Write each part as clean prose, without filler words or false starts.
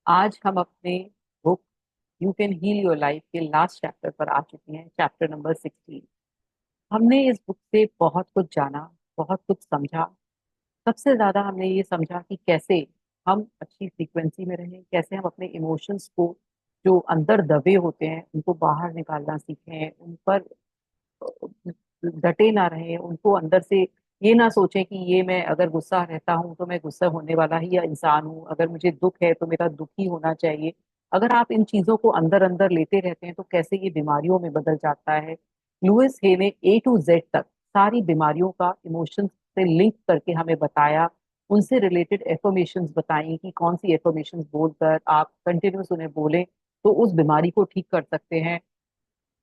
आज हम अपने book you can heal your life के लास्ट चैप्टर पर आ चुके हैं, चैप्टर नंबर 16। हमने इस बुक से बहुत कुछ जाना, बहुत कुछ समझा। सबसे ज्यादा हमने ये समझा कि कैसे हम अच्छी फ्रीक्वेंसी में रहें, कैसे हम अपने इमोशंस को जो अंदर दबे होते हैं उनको बाहर निकालना सीखें, उन पर डटे ना रहें, उनको अंदर से ये ना सोचें कि ये मैं अगर गुस्सा रहता हूँ तो मैं गुस्सा होने वाला ही या इंसान हूँ, अगर मुझे दुख है तो मेरा दुखी होना चाहिए। अगर आप इन चीजों को अंदर अंदर लेते रहते हैं तो कैसे ये बीमारियों में बदल जाता है। लुइस हे ने A to Z तक सारी बीमारियों का इमोशंस से लिंक करके हमें बताया, उनसे रिलेटेड एफर्मेशंस बताई कि कौन सी एफर्मेशंस बोलकर आप कंटिन्यूस उन्हें बोलें तो उस बीमारी को ठीक कर सकते हैं।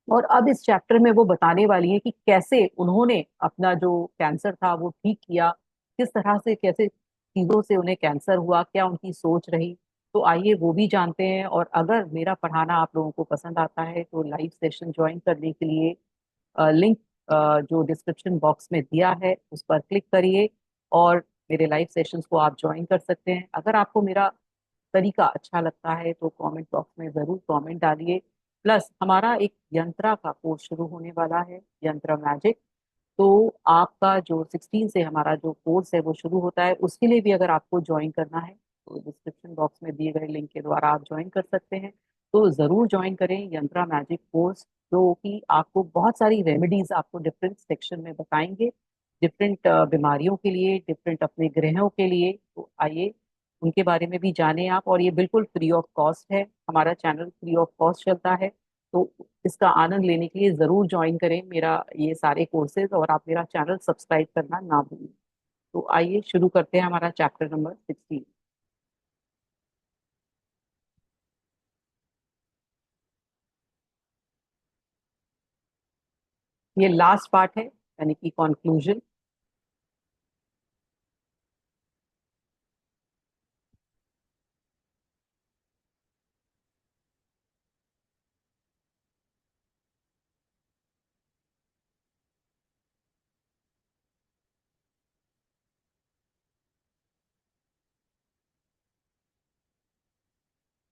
और अब इस चैप्टर में वो बताने वाली है कि कैसे उन्होंने अपना जो कैंसर था वो ठीक किया, किस तरह से कैसे चीजों से उन्हें कैंसर हुआ, क्या उनकी सोच रही। तो आइए वो भी जानते हैं। और अगर मेरा पढ़ाना आप लोगों को पसंद आता है तो लाइव सेशन ज्वाइन करने के लिए लिंक जो डिस्क्रिप्शन बॉक्स में दिया है उस पर क्लिक करिए और मेरे लाइव सेशंस को आप ज्वाइन कर सकते हैं। अगर आपको मेरा तरीका अच्छा लगता है तो कमेंट बॉक्स में जरूर कमेंट डालिए। प्लस हमारा एक यंत्रा का कोर्स शुरू होने वाला है, यंत्र मैजिक। तो आपका जो 16 से हमारा जो कोर्स है वो शुरू होता है, उसके लिए भी अगर आपको ज्वाइन करना है तो डिस्क्रिप्शन बॉक्स में दिए गए लिंक के द्वारा आप ज्वाइन कर सकते हैं। तो जरूर ज्वाइन करें यंत्रा मैजिक कोर्स, जो कि आपको बहुत सारी रेमेडीज आपको डिफरेंट सेक्शन में बताएंगे, डिफरेंट बीमारियों के लिए, डिफरेंट अपने ग्रहों के लिए। तो आइए उनके बारे में भी जानें आप। और ये बिल्कुल फ्री ऑफ कॉस्ट है, हमारा चैनल फ्री ऑफ कॉस्ट चलता है। तो इसका आनंद लेने के लिए जरूर ज्वाइन करें मेरा ये सारे कोर्सेज, और आप मेरा चैनल सब्सक्राइब करना ना भूलें। तो आइए शुरू करते हैं हमारा चैप्टर नंबर 16। ये लास्ट पार्ट है, यानी कि conclusion.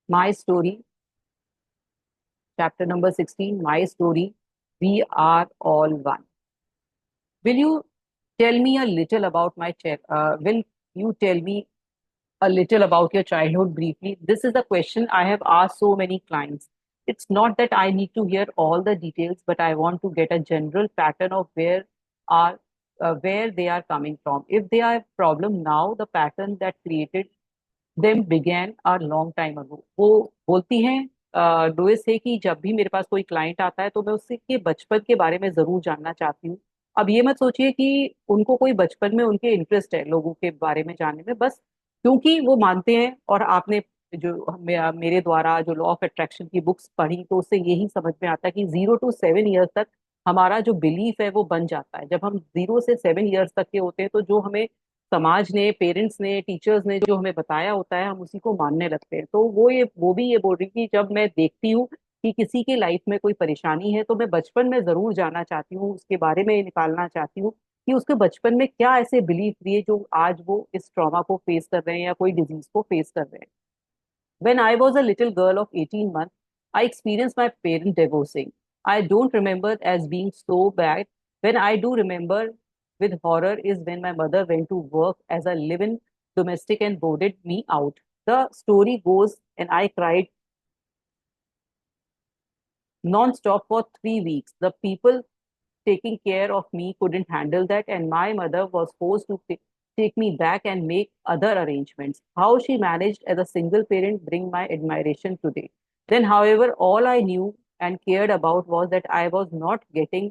My story, chapter number 16, my story, we are all one. Will you tell me a little about my will you tell me a little about your childhood briefly? This is a question I have asked so many clients. It's not that I need to hear all the details, but I want to get a general pattern of are where they are coming from. If they are a problem now, the pattern that created them began a long time ago. वो बोलती हैं Louis है कि जब भी मेरे पास कोई client आता है तो मैं उससे के बचपन के बारे में जरूर जानना चाहती हूँ। अब ये मत सोचिए कि उनको कोई बचपन में उनके इंटरेस्ट है लोगों के बारे में जानने में, बस क्योंकि वो मानते हैं। और आपने जो मेरे द्वारा जो लॉ ऑफ अट्रैक्शन की बुक्स पढ़ी तो उससे यही समझ में आता है कि 0 to 7 ईयर्स तक हमारा जो बिलीफ है वो बन जाता है। जब हम 0 से 7 ईयर्स तक के होते हैं तो जो हमें समाज ने, पेरेंट्स ने, टीचर्स ने जो हमें बताया होता है हम उसी को मानने लगते हैं। तो वो भी ये बोल रही कि जब मैं देखती हूँ कि किसी की लाइफ में कोई परेशानी है तो मैं बचपन में जरूर जानना चाहती हूँ, उसके बारे में निकालना चाहती हूँ कि उसके बचपन में क्या ऐसे बिलीफ दिए जो आज वो इस ट्रॉमा को फेस कर रहे हैं या कोई डिजीज को फेस कर रहे हैं। When I was a little girl of 18 months, I experienced my parents divorcing. I don't remember as being so bad. When I do remember with horror is when my mother went to work as a live-in domestic and boarded me out. The story goes, and I cried non-stop for 3 weeks. The people taking care of me couldn't handle that, and my mother was forced to take me back and make other arrangements. How she managed as a single parent bring my admiration today. Then, however, all I knew and cared about was that I was not getting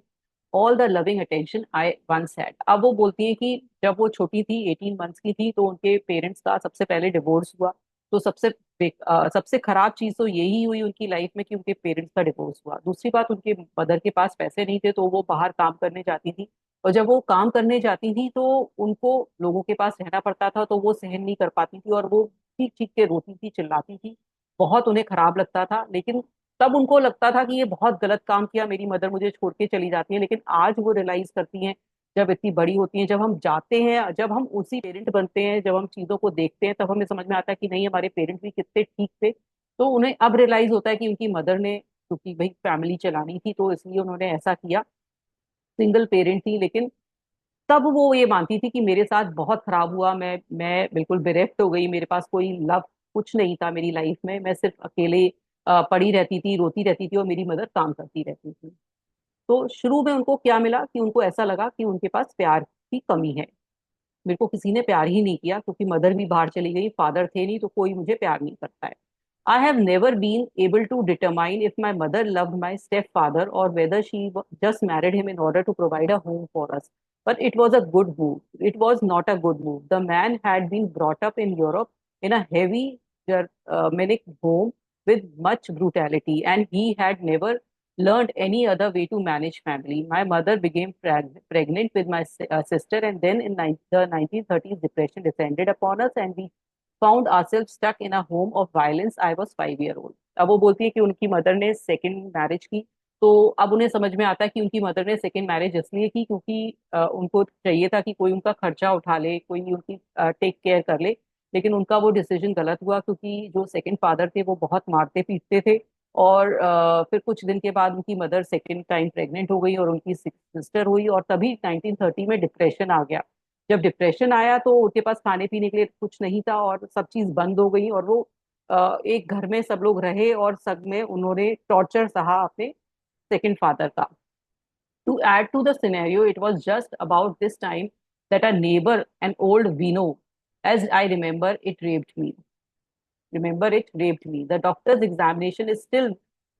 all the loving attention I once had. अब वो बोलती है कि जब वो छोटी थी, 18 months की थी, तो उनके पेरेंट्स का सबसे पहले डिवोर्स हुआ। तो सबसे खराब चीज तो यही हुई उनकी लाइफ में कि उनके पेरेंट्स का डिवोर्स हुआ। दूसरी बात, उनके मदर के पास पैसे नहीं थे तो वो बाहर काम करने जाती थी। और जब वो काम करने जाती थी तो उनको लोगों के पास रहना पड़ता था, तो वो सहन नहीं कर पाती थी और वो चीख चीख के रोती थी, चिल्लाती थी। बहुत उन्हें खराब लगता था। लेकिन तब उनको लगता था कि ये बहुत गलत काम किया, मेरी मदर मुझे छोड़ के चली जाती है। लेकिन आज वो रियलाइज करती हैं जब इतनी बड़ी होती हैं, जब हम जाते हैं, जब हम उसी पेरेंट बनते हैं, जब हम चीजों को देखते हैं, तब हमें समझ में आता है कि नहीं, हमारे पेरेंट्स भी कितने ठीक थे। तो उन्हें अब रियलाइज होता है कि उनकी मदर ने, क्योंकि भाई फैमिली चलानी थी तो इसलिए उन्होंने ऐसा किया। सिंगल पेरेंट थी, लेकिन तब वो ये मानती थी कि मेरे साथ बहुत खराब हुआ, मैं बिल्कुल बेरेक्ट हो गई, मेरे पास कोई लव कुछ नहीं था मेरी लाइफ में, मैं सिर्फ अकेले पड़ी रहती थी, रोती रहती थी, और मेरी मदर काम करती रहती थी। तो शुरू में उनको क्या मिला कि उनको ऐसा लगा कि उनके पास प्यार की कमी है। मेरे को किसी ने प्यार ही नहीं किया, क्योंकि मदर भी बाहर चली गई, फादर थे नहीं, तो कोई मुझे प्यार नहीं करता है। I have never been able to determine if my mother loved my stepfather or whether she just married him in order to provide a home for us. But it was a good move. It was not a good move. The man had been brought up in Europe in a heavy Germanic home with much brutality, and he had never learned any other way to manage family. My mother became pregnant with my sister, and then in the 1930s, depression descended upon us, and we found ourselves stuck in a home of violence. I was 5 year old. अब वो बोलती है कि उनकी mother ने second marriage की। तो अब उन्हें समझ में आता है कि उनकी मदर ने सेकंड मैरिज इसलिए की क्योंकि उनको चाहिए था कि कोई उनका खर्चा उठा ले, कोई उनकी टेक केयर कर ले। लेकिन उनका वो डिसीजन गलत हुआ, क्योंकि जो सेकंड फादर थे वो बहुत मारते पीटते थे। और फिर कुछ दिन के बाद उनकी मदर सेकंड टाइम प्रेग्नेंट हो गई और उनकी सिस्टर हुई, और तभी 1930 में डिप्रेशन आ गया। जब डिप्रेशन आया तो उनके पास खाने पीने के लिए कुछ नहीं था, और सब चीज बंद हो गई, और वो एक घर में सब लोग रहे, और सब में उन्होंने टॉर्चर सहा अपने सेकंड फादर का। To add to the scenario, it was just about this time that a neighbor, an old Vino, as I remember it, raped me. Remember it raped me. The doctor's examination is still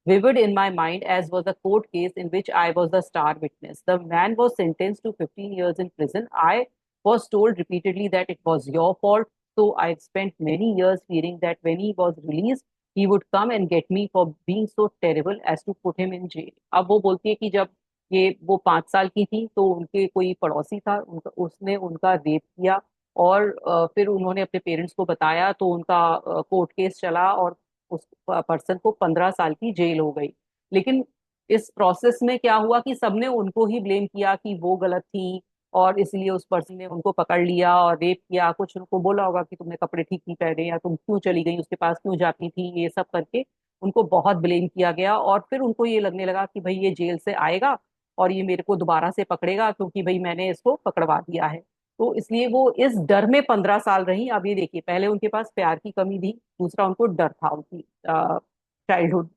vivid in my mind, as was a court case in which I was the star witness. The man was sentenced to 15 years in prison. I was told repeatedly that it was your fault. So I spent many years fearing that when he was released, he would come and get me for being so terrible as to put him in jail. अब वो बोलती है कि जब ये वो 5 साल की थी, तो उनके कोई पड़ोसी था, उसने उनका रेप किया। और फिर उन्होंने अपने पेरेंट्स को बताया, तो उनका कोर्ट केस चला, और उस पर्सन को 15 साल की जेल हो गई। लेकिन इस प्रोसेस में क्या हुआ कि सबने उनको ही ब्लेम किया कि वो गलत थी, और इसलिए उस पर्सन ने उनको पकड़ लिया और रेप किया। कुछ उनको बोला होगा कि तुमने कपड़े ठीक नहीं पहने, या तुम क्यों चली गई, उसके पास क्यों जाती थी, ये सब करके उनको बहुत ब्लेम किया गया। और फिर उनको ये लगने लगा कि भाई ये जेल से आएगा और ये मेरे को दोबारा से पकड़ेगा, क्योंकि भाई मैंने इसको पकड़वा दिया है। तो इसलिए वो इस डर में 15 साल रही। अब ये देखिए, पहले उनके पास प्यार की कमी थी, दूसरा उनको डर था उनकी चाइल्डहुड,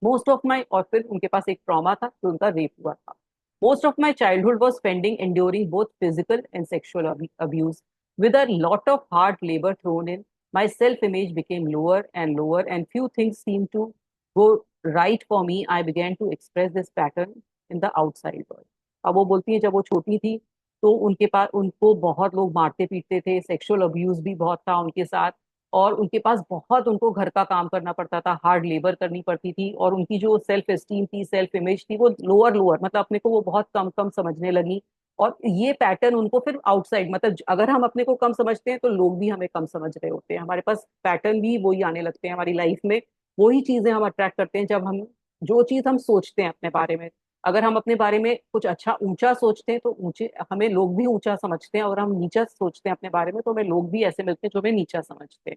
मोस्ट ऑफ माई, और फिर उनके पास एक ट्रॉमा था कि उनका रेप हुआ था। Most of my childhood was spending enduring both physical and sexual abuse. With a lot of hard labor thrown in, my self-image became lower and lower, and few things seemed to go right for me. I began to express this pattern in the outside world. अब वो बोलती है, जब वो छोटी थी तो उनके पास, उनको बहुत लोग मारते पीटते थे, सेक्सुअल अब्यूज भी बहुत था उनके साथ। और उनके पास बहुत, उनको घर का काम करना पड़ता था, हार्ड लेबर करनी पड़ती थी, और उनकी जो सेल्फ एस्टीम थी, सेल्फ इमेज थी, वो लोअर लोअर, मतलब अपने को वो बहुत कम कम समझने लगी। और ये पैटर्न उनको फिर आउटसाइड, मतलब अगर हम अपने को कम समझते हैं तो लोग भी हमें कम समझ रहे होते हैं, हमारे पास पैटर्न भी वही आने लगते हैं हमारी लाइफ में। वही चीजें हम अट्रैक्ट करते हैं जब हम, जो चीज हम सोचते हैं अपने बारे में, अगर हम अपने बारे में कुछ अच्छा ऊंचा सोचते हैं तो ऊंचे हमें लोग भी ऊंचा समझते हैं, और हम नीचा सोचते हैं अपने बारे में तो हमें लोग भी ऐसे मिलते हैं जो हमें नीचा समझते हैं।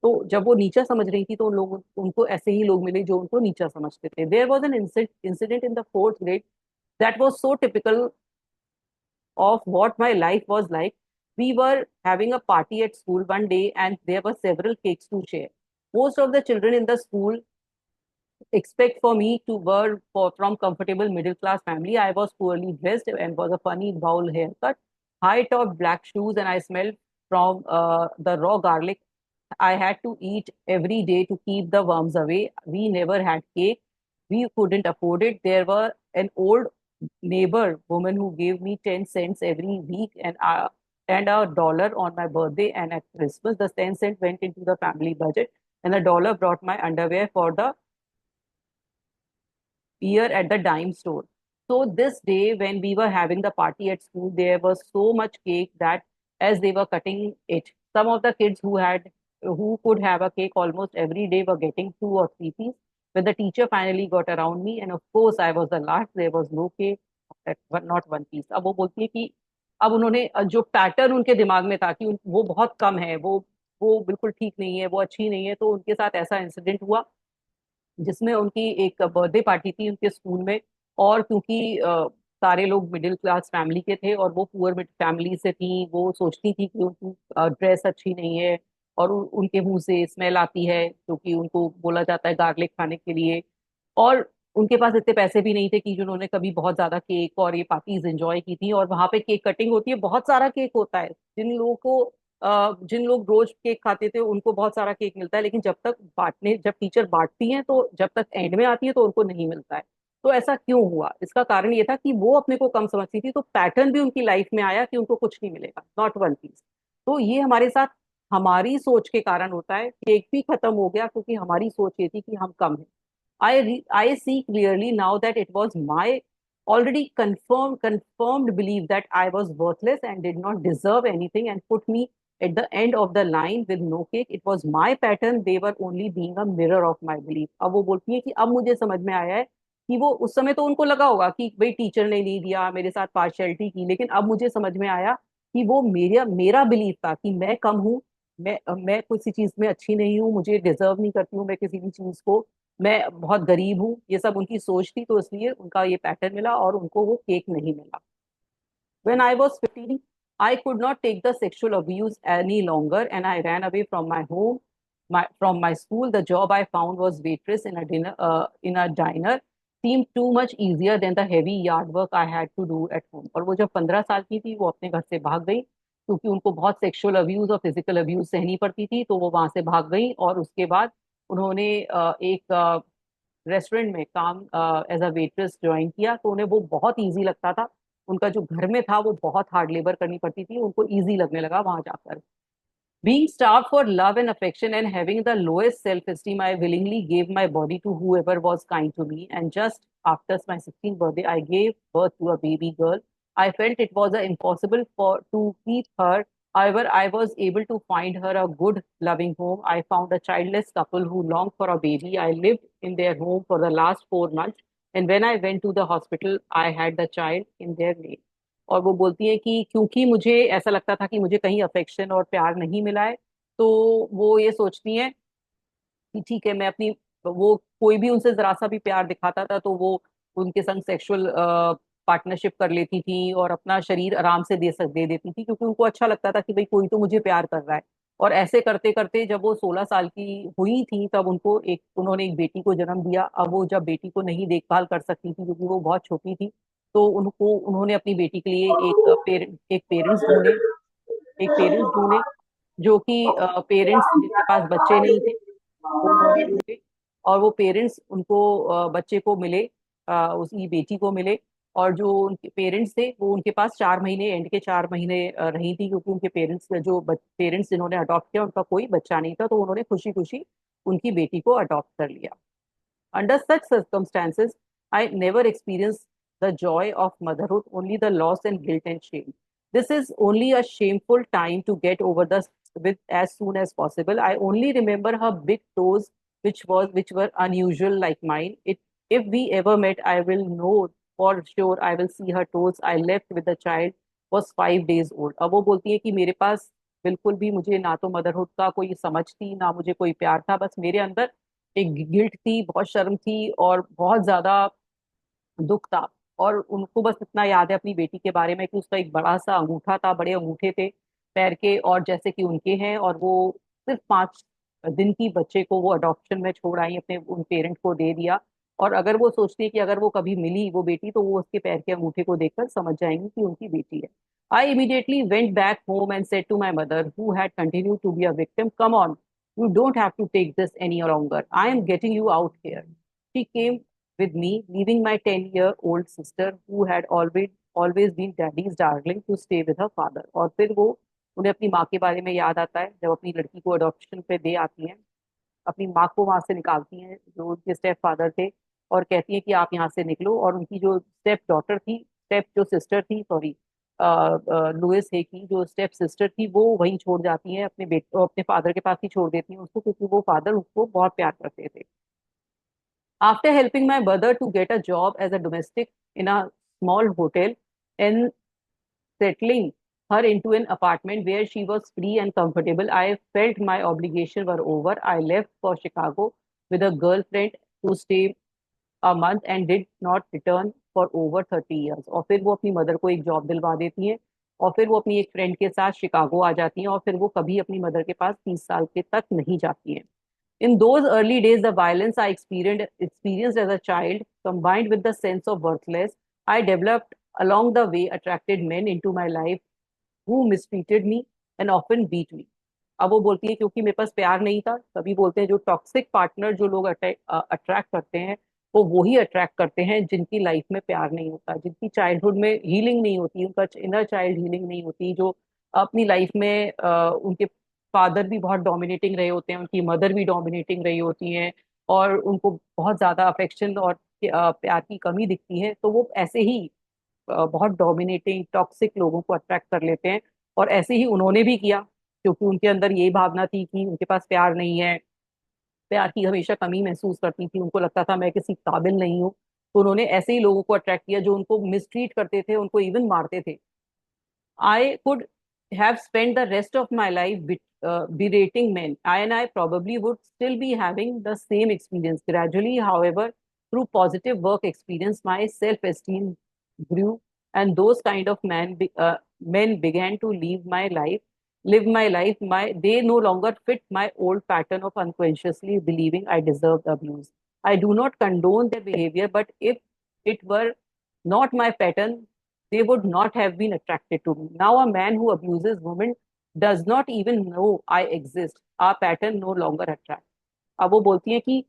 तो जब वो नीचा समझ रही थी तो उन लोग, उनको ऐसे ही लोग मिले जो उनको नीचा समझते थे। There was an incident in the fourth grade that was so typical of what my life was like. We were having a party at school one day, and there were several cakes to share. Most of the children in the school expect for me to wear from comfortable middle class family. I was poorly dressed and was a funny bowl haircut, high top black shoes, and I smelled from the raw garlic I had to eat every day to keep the worms away. We never had cake. We couldn't afford it. There were an old neighbor woman who gave me 10 cents every week, and $1 on my birthday and at Christmas. The 10 cent went into the family budget, and $1 brought my underwear for the year at the dime store. So this day, when we were having the party at school, there was so much cake that as they were cutting it, some of the kids who could have a cake almost every day were getting 2 or 3 pieces. When the teacher finally got around me, and of course I was the last, there was no cake. Not one piece. अब वो बोलती है कि अब उन्होंने जो pattern उनके दिमाग में था कि वो बहुत कम है, वो बिल्कुल ठीक नहीं है, वो अच्छी नहीं है, तो उनके साथ ऐसा इंसिडेंट हुआ जिसमें उनकी एक बर्थडे पार्टी थी उनके स्कूल में। और क्योंकि सारे लोग मिडिल क्लास फैमिली के थे और वो पुअर फैमिली से थी, वो सोचती थी कि उनकी ड्रेस अच्छी नहीं है और उनके मुंह से स्मेल आती है, क्योंकि उनको बोला जाता है गार्लिक खाने के लिए। और उनके पास इतने पैसे भी नहीं थे कि जिन्होंने कभी बहुत ज्यादा केक और ये पार्टीज एंजॉय की थी। और वहां पे केक कटिंग होती है, बहुत सारा केक होता है। जिन लोग रोज केक खाते थे उनको बहुत सारा केक मिलता है, लेकिन जब टीचर बांटती हैं तो जब तक एंड में आती है तो उनको नहीं मिलता है। तो ऐसा क्यों हुआ? इसका कारण ये था कि वो अपने को कम समझती थी, तो पैटर्न भी उनकी लाइफ में आया कि उनको कुछ नहीं मिलेगा, नॉट वन पीस। तो ये हमारे साथ हमारी सोच के कारण होता है। केक भी खत्म हो गया क्योंकि हमारी सोच ये थी कि हम कम हैं। I see clearly now that it was my already confirmed belief that I was worthless and did not deserve anything and put me at the end of the line with no cake. It was my pattern. They were only being a mirror of my belief. अब वो बोलती है कि अब मुझे समझ में आया है कि वो उस समय तो उनको लगा होगा कि भाई टीचर ने नहीं दिया, मेरे साथ पार्शियलिटी की, लेकिन अब मुझे समझ में आया कि वो मेरा मेरा बिलीफ था कि मैं कम हूँ, मैं किसी चीज में अच्छी नहीं हूँ, मुझे डिजर्व नहीं करती हूँ मैं किसी भी चीज को, मैं बहुत गरीब हूँ। ये सब उनकी सोच थी, तो इसलिए उनका ये पैटर्न मिला और उनको वो केक नहीं मिला। When I was 15, I could not take the sexual abuse any longer and I ran away from my home, from my school. The job I found was waitress in a diner. Seemed too much easier than the heavy yard work I had to do at home. और वो जब 15 साल की थी वो अपने घर से भाग गई क्योंकि उनको बहुत सेक्सुअल अब्यूज और फिजिकल अब्यूज सहनी पड़ती थी, तो वो वहां से भाग गई। और उसके बाद उन्होंने एक रेस्टोरेंट में काम एज अ वेट्रेस ज्वाइन किया, तो उन्हें वो बहुत इजी लगता था। उनका जो घर में था वो बहुत हार्ड लेबर करनी पड़ती थी, उनको इजी लगने लगा वहां जाकर। Being starved for love and affection and having the lowest self-esteem, I willingly gave my body to whoever was kind to me. And just after my 16th birthday, I gave birth to a baby girl. I felt it was impossible to keep her. However, I was able to find her a good, loving home. I found a childless couple who longed for a baby. I lived in their home for the last 4 months. And when I went to the hospital, I had the child in their name. और वो बोलती है कि क्योंकि मुझे ऐसा लगता था कि मुझे कहीं अफेक्शन और प्यार नहीं मिला है, तो वो ये सोचती हैं कि ठीक है, मैं अपनी वो कोई भी उनसे जरा सा भी प्यार दिखाता था तो वो उनके संग सेक्सुअल पार्टनरशिप कर लेती थी और अपना शरीर आराम से दे देती थी, क्योंकि उनको अच्छा लगता था कि भाई कोई तो मुझे प्यार कर रहा है। और ऐसे करते करते जब वो 16 साल की हुई थी तब उन्होंने एक बेटी को जन्म दिया। अब वो जब बेटी को नहीं देखभाल कर सकती थी क्योंकि वो बहुत छोटी थी, तो उन्होंने अपनी बेटी के लिए एक पेरेंट्स ढूंढे, जो कि पेरेंट्स जिनके पास बच्चे नहीं थे वो उन्होंने ढूंढे। और वो पेरेंट्स उनको बच्चे को मिले, उसकी बेटी को मिले। और जो उनके पेरेंट्स थे वो उनके पास 4 महीने, एंड के 4 महीने रही थी, क्योंकि उनके पेरेंट्स जिन्होंने अडॉप्ट किया उनका कोई बच्चा नहीं था, तो उन्होंने खुशी खुशी उनकी बेटी को अडॉप्ट कर लिया। Under such circumstances, I never experienced the joy of motherhood, only the loss and guilt and shame. This is only a shameful time to get over the with as soon as possible. I only remember her big toes, which were unusual like mine. If we ever met, I will know for sure. I will see her toes. I left with the child was 5 days old. अब वो बोलती है कि मेरे पास बिल्कुल भी मुझे ना तो मदरहुड का कोई समझ थी, ना मुझे कोई प्यार था, बस मेरे अंदर एक गिल्ट थी, बहुत शर्म थी और बहुत ज्यादा दुख था। और उनको बस इतना याद है अपनी बेटी के बारे में कि उसका एक बड़ा सा अंगूठा था, बड़े अंगूठे थे पैर के और जैसे कि उनके हैं, और वो सिर्फ 5 दिन की बच्चे को वो अडॉप्शन में छोड़ आई, अपने उन पेरेंट को दे दिया। और अगर वो सोचती है कि अगर वो कभी मिली वो बेटी, तो वो उसके पैर के अंगूठे को देखकर समझ जाएंगी कि उनकी बेटी है। आई immediately went back home and said to my mother, who had continued to be a victim, come on, you don't have to take this any longer. I am getting you out here. She came with me, leaving my 10-year-old sister, who had always been daddy's darling, to stay with her father. और फिर वो उन्हें अपनी माँ के बारे में याद आता है जब अपनी लड़की को अडॉप्शन पे दे आती हैं, अपनी माँ को वहां से निकालती हैं जो उनके स्टेप फादर थे, और कहती हैं कि आप यहाँ से निकलो। और उनकी जो स्टेप जो सिस्टर थी, सॉरी, लुइस है की जो स्टेप सिस्टर थी, वो वहीं छोड़ जाती हैं, अपने फादर के पास ही छोड़ देती हैं उसको, क्योंकि वो फादर उसको बहुत प्यार करते थे। After helping my brother to get a job as a domestic in a small hotel and settling her into an apartment where she was free and comfortable. I felt my obligation were over. I left for Chicago with a girlfriend to stay a month and did not return for over 30 years. और फिर वो अपनी mother को एक job दिलवा देती हैं और फिर वो अपनी एक फ्रेंड के साथ शिकागो आ जाती हैं और फिर वो कभी अपनी मदर के पास 30 साल के तक नहीं जाती हैं. In those early days, the violence I experienced as a child, combined with the sense of worthless, I developed along the way, attracted men into my life who mistreated me and often beat me. अब वो बोलती है क्योंकि मेरे पास प्यार नहीं था. तभी बोलते हैं जो टॉक्सिक पार्टनर जो लोग अट्रैक्ट करते हैं वो वही अट्रैक्ट करते हैं जिनकी लाइफ में प्यार नहीं होता, जिनकी चाइल्डहुड में हीलिंग नहीं होती, उनका इनर चाइल्ड हीलिंग नहीं होती, जो अपनी लाइफ में उनके फादर भी बहुत डोमिनेटिंग रहे होते हैं, उनकी मदर भी डोमिनेटिंग रही होती हैं और उनको बहुत ज्यादा अफेक्शन और प्यार की कमी दिखती है, तो वो ऐसे ही बहुत डोमिनेटिंग टॉक्सिक लोगों को अट्रैक्ट कर लेते हैं. और ऐसे ही उन्होंने भी किया क्योंकि उनके अंदर यही भावना थी कि उनके पास प्यार नहीं है, प्यार की हमेशा कमी महसूस करती थी, उनको लगता था मैं किसी काबिल नहीं हूँ. तो उन्होंने ऐसे ही लोगों को अट्रैक्ट किया जो उनको मिसट्रीट करते थे, उनको इवन मारते थे. I could have spent the rest of my life berating men. I and I probably would still be having the same experience. Gradually, however, through positive work experience, my self-esteem grew, and those kind of men began to live my life. They no longer fit my old pattern of unconsciously believing I deserved abuse. I do not condone their behavior, but if it were not my pattern, they would not have been attracted to me. Now, a man who abuses women does not even know I exist. Our pattern no longer attracts. अब वो बोलती है कि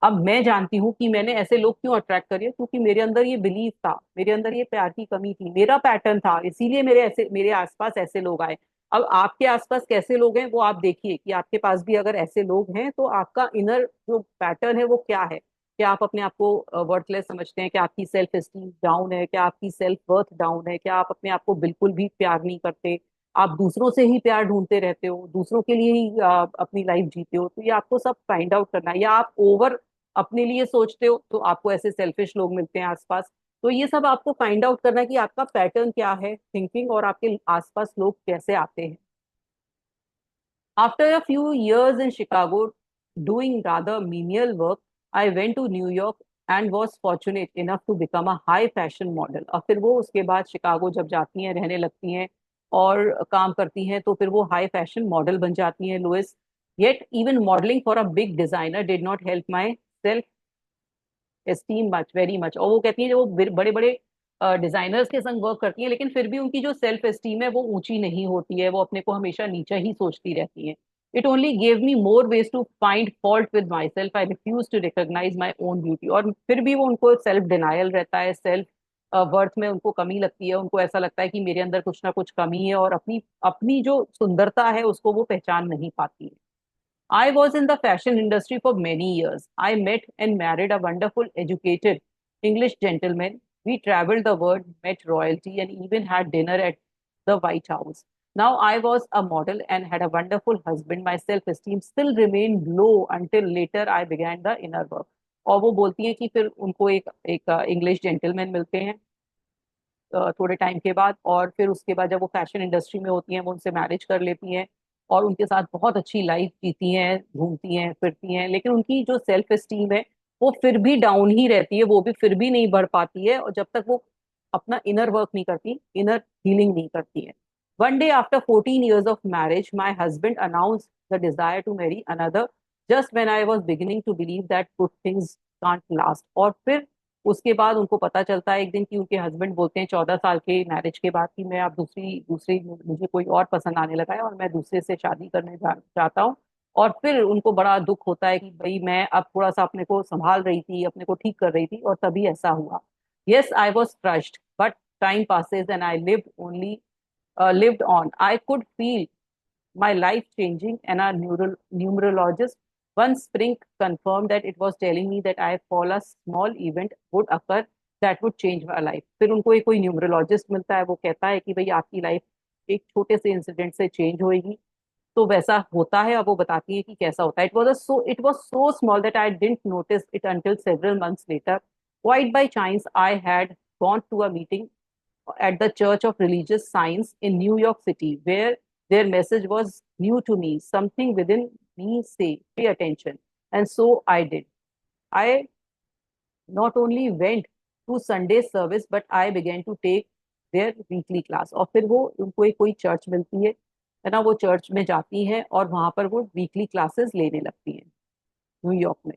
अब मैं जानती हूँ कि मैंने ऐसे लोग क्यों अट्रैक्ट करे, क्योंकि मेरे अंदर ये बिलीफ था, मेरे अंदर ये प्यार की कमी थी, मेरा पैटर्न था, इसीलिए मेरे आसपास ऐसे लोग आए. अब आपके आसपास कैसे लोग हैं वो आप देखिए कि आपके पास भी अगर ऐसे लोग हैं तो आपका इनर जो पैटर्न है वो क्या है. क्या आप अपने आप को वर्थलेस समझते हैं? क्या आपकी सेल्फ एस्टीम डाउन है? क्या आपकी सेल्फ वर्थ डाउन है? क्या आप अपने आप को बिल्कुल भी प्यार नहीं करते? आप दूसरों से ही प्यार ढूंढते रहते हो, दूसरों के लिए ही अपनी लाइफ जीते हो? तो ये आपको सब फाइंड आउट करना है. या आप ओवर अपने लिए सोचते हो तो आपको ऐसे सेल्फिश लोग मिलते हैं आसपास. तो ये सब आपको फाइंड आउट करना है कि आपका पैटर्न क्या है थिंकिंग और आपके आसपास लोग कैसे आते हैं. After a few years in Chicago doing rather menial work, I went to New York and was fortunate enough to become a high fashion model. और फिर वो उसके बाद शिकागो जब जाती हैं, रहने लगती हैं और काम करती हैं, तो फिर वो हाई फैशन मॉडल बन जाती हैं Louis. Yet even modeling for a big designer did not help my self esteem much very much. और वो कहती है जो वो बड़े बड़े डिजाइनर्स के संग वर्क करती हैं लेकिन फिर भी उनकी जो सेल्फ एस्टीम है वो ऊंची नहीं होती है, वो अपने को हमेशा नीचा ही सोचती रहती हैं. It only gave me more ways to find fault with my self. I refuse to recognize my own beauty. और फिर भी वो उनको सेल्फ डिनायल रहता है, सेल्फ वर्थ में उनको कमी लगती है, उनको ऐसा लगता है कि मेरे अंदर कुछ ना कुछ कमी है और अपनी अपनी जो सुंदरता है उसको वो पहचान नहीं पाती है. I was in the fashion industry for many years. I met and married a wonderful, educated English gentleman. We traveled the world, met royalty, and even had dinner at the White House. Now I was a model and had a wonderful husband. My self-esteem still remained low until later I began the inner work. और वो बोलती है कि फिर उनको एक एक English gentleman मिलते हैं थोड़े टाइम के बाद, और फिर उसके बाद जब वो फैशन इंडस्ट्री में होती हैं वो उनसे मैरिज कर लेती हैं और उनके साथ बहुत अच्छी लाइफ जीती हैं, घूमती हैं फिरती हैं, लेकिन उनकी जो सेल्फ एस्टीम है वो फिर भी डाउन ही रहती है, वो भी फिर भी नहीं बढ़ पाती है, और जब तक वो अपना इनर वर्क नहीं करती, इनर हीलिंग नहीं करती है. One day after 14 years of marriage my husband announce the desire to marry another just when I was beginning to believe that good things can't last. और फिर उसके बाद उनको पता चलता है एक दिन कि उनके हस्बैंड बोलते हैं 14 साल के मैरिज के बाद कि मैं अब दूसरी दूसरी मुझे कोई और पसंद आने लगा है और मैं दूसरे से शादी करने चाहता हूँ. और फिर उनको बड़ा दुख होता है कि भाई मैं अब थोड़ा सा अपने को संभाल रही थी, अपने को ठीक कर रही थी और तभी ऐसा हुआ. Yes I was crushed but time passes and I lived on. I could feel my life changing, and our numerologist one spring confirmed that it was telling me that I fall a small event would occur that would change my life. फिर उनको एक कोई numerologist मिलता है, वो कहता है कि भाई आपकी लाइफ एक छोटे से इंसिडेंट से चेंज होएगी. तो वैसा होता है. अब वो बताती है कि कैसा होता है. It was so small that I didn't notice it until several months later. Quite by chance, I had gone to a meeting at the Church of Religious Science in New York City, where their message was new to me. Something within me say, pay attention. And so I did. I not only went to Sunday service, but I began to take their weekly class. और फिर वो उनको एक कोई church मिलती है ना, वो चर्च में जाती हैं और वहां पर वो वीकली क्लासेस लेने लगती हैं न्यूयॉर्क में.